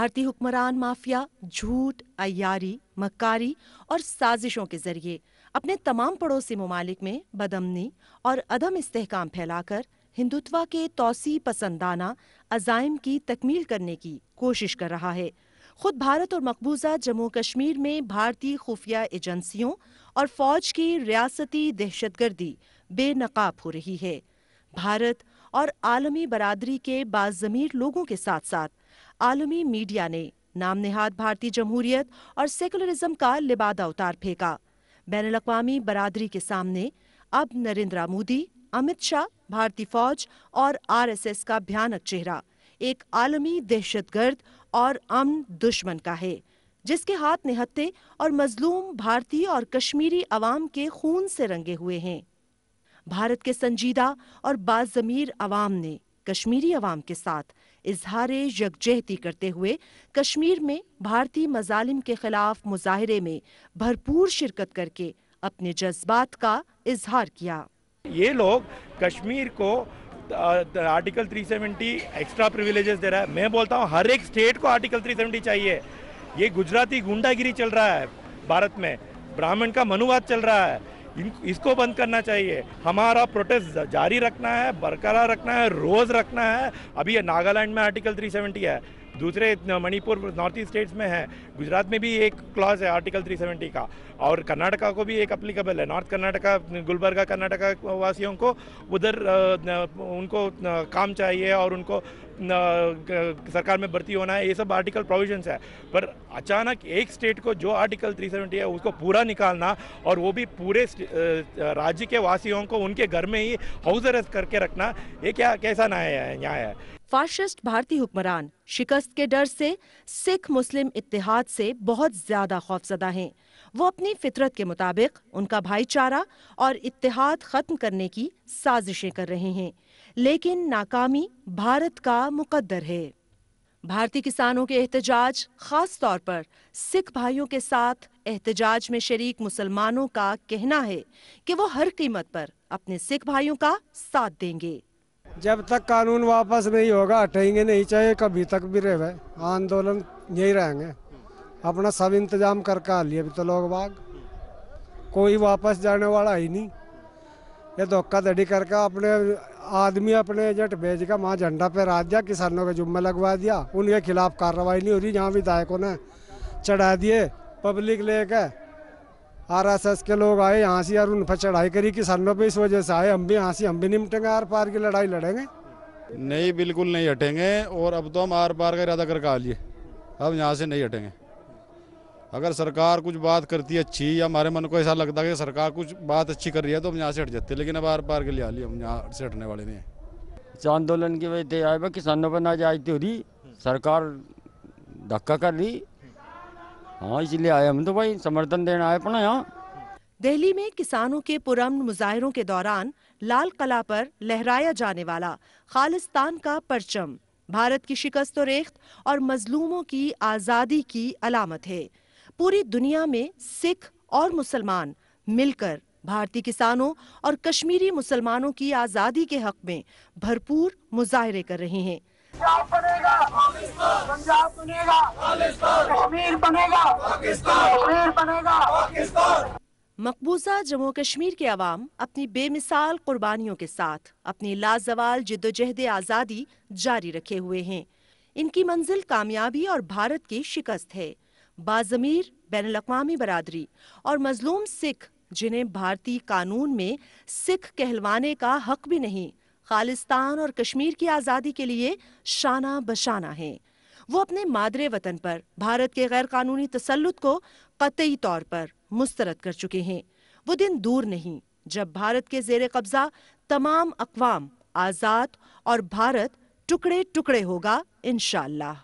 भारतीय हुक्मरान माफिया झूठ, अय्यारी, मक्कारी और साजिशों के जरिए अपने तमाम पड़ोसी ममालिक में बदअमनी और अदम इस्तेहकाम फैलाकर हिंदुत्व के तौसी पसंदाना अज़ाइम की तकमील करने की कोशिश कर रहा है। खुद भारत और मकबूजा जम्मू कश्मीर में भारतीय खुफिया एजेंसियों और फौज की रियासती दहशतगर्दी बेनकाब हो रही है। भारत और आलमी बरादरी के बाज़मीर लोगों के साथ साथ आलमी मीडिया ने नाम नेहाद भारतीय जमहूरियत और सेकुलरिज्म का लिबादा उतार फेंका। बैनुल-अक़वामी बरादरी के सामने अब नरेंद्र मोदी, अमित शाह, भारतीय फौज और आरएसएस का भयानक चेहरा एक आलमी दहशतगर्द और अमन दुश्मन का है, जिसके हाथ निहत्थे और मजलूम भारतीय और कश्मीरी अवाम के खून से रंगे हुए हैं। भारत के संजीदा और बाज़मीर अवाम ने कश्मीरी अवाम के साथ इजहार यकजहती करते हुए कश्मीर में भारतीय मजालिम के खिलाफ मुजाहिरे में भरपूर शिरकत करके अपने जज्बात का इजहार किया। ये लोग कश्मीर को आर्टिकल 370 एक्स्ट्रा प्रिविलेजेस दे रहा है। मैं बोलता हूँ हर एक स्टेट को आर्टिकल 370 चाहिए। ये गुजराती गुंडागिरी चल रहा है भारत में, ब्राह्मण का मनुवाद चल रहा है, इसको बंद करना चाहिए। हमारा प्रोटेस्ट जारी रखना है, बरकरार रखना है, रोज रखना है। अभी नागालैंड में आर्टिकल 370 है, दूसरे मणिपुर नॉर्थ ईस्ट स्टेट्स में है, गुजरात में भी एक क्लॉज है आर्टिकल 370 का, और कर्नाटका को भी एक अप्लीकेबल है। नॉर्थ कर्नाटका, गुलबर्गा कर्नाटका वासियों को उधर उनको काम चाहिए और उनको सरकार में भर्ती होना है, ये सब आर्टिकल प्रोविजंस है। पर अचानक एक स्टेट को जो आर्टिकल 370 है उसको पूरा निकालना, और वो भी पूरे राज्य के वासियों को उनके घर में ही हाउस अरेस्ट करके रखना, ये कैसा न्याय है? फाशिस्ट भारतीय हुक्मरान शिकस्त के डर से सिख मुस्लिम इत्तेहाद से बहुत ज्यादा खौफजदा हैं। वो अपनी फितरत के मुताबिक उनका भाईचारा और इत्तेहाद खत्म करने की साजिशें कर रहे हैं, लेकिन नाकामी भारत का मुकद्दर है। भारतीय किसानों के एहतजाज, खास तौर पर सिख भाइयों के साथ एहतजाज में शरीक मुसलमानों का कहना है कि वो हर कीमत पर अपने सिख भाइयों का साथ देंगे। जब तक कानून वापस नहीं होगा हटेंगे नहीं, चाहे कभी तक भी रहे। आंदोलन यही रहेंगे, अपना सब इंतजाम करके आ लिए। अभी तो लोग बाग कोई वापस जाने वाला ही नहीं। ये धोखाधड़ी करके अपने आदमी अपने एजेंट भेज कर वहाँ झंडा फहरा दिया, किसानों के जुम्मे लगवा दिया। उनके खिलाफ कार्रवाई नहीं हो रही। जहाँ विधायकों ने चढ़ा दिए, पब्लिक लेके आरएसएस के लोग आए यहाँ से, और उन पर चढ़ाई करी किसानों पे। इस वजह से आए हम भी यहाँ से, हम भी निपटेंगे, आर पार की लड़ाई लड़ेंगे। नहीं, बिल्कुल नहीं हटेंगे। और अब तो हम आर पार का इरादा करके आ लिए, अब यहाँ से नहीं हटेंगे। अगर सरकार कुछ बात करती है अच्छी, या हमारे मन को ऐसा लगता है कि सरकार कुछ बात अच्छी कर रही है, तो हम यहाँ से हट जाते, लेकिन अब आर पार के लिए आ लिए, हम यहाँ से हटने वाले नहीं हैं। इस आंदोलन की वजह से आए किसानों पर नाजायज हो रही, सरकार धक्का कर रही। हाँ, इसलिए आए हम तो भाई समर्थन देना आए अपना यहाँ। दिल्ली में किसानों के पुरअमन मुजाहिरों के दौरान लाल किला पर लहराया जाने वाला खालिस्तान का परचम भारत की शिकस्त और रेख्त और मजलूमों की आज़ादी की अलामत है। पूरी दुनिया में सिख और मुसलमान मिलकर भारतीय किसानों और कश्मीरी मुसलमानों की आज़ादी के हक में भरपूर मुजाहिरे कर रहे हैं। पंजाब बनेगा, पंजाब बनेगा, कश्मीर बनेगा, कश्मीर बनेगा, पाकिस्तान। मकबूजा जम्मू कश्मीर के अवाम अपनी बेमिसाल कुर्बानियों के साथ अपनी लाजवाल जिद्दोजहद आज़ादी जारी रखे हुए हैं। इनकी मंजिल कामयाबी और भारत की शिकस्त है। बाज़मीर बैनुल-अक़वामी बरादरी और मजलूम सिख, जिन्हें भारतीय कानून में सिख कहलवाने का हक भी नहीं, खालिस्तान और कश्मीर की आज़ादी के लिए शाना बशाना हैं। वो अपने मादरे वतन पर भारत के गैर कानूनी तसल्लुत को कतई तौर पर मुस्तरद कर चुके हैं। वो दिन दूर नहीं जब भारत के ज़ेरे कब्जा तमाम अक़वाम आज़ाद और भारत टुकड़े टुकड़े होगा, इंशाअल्लाह।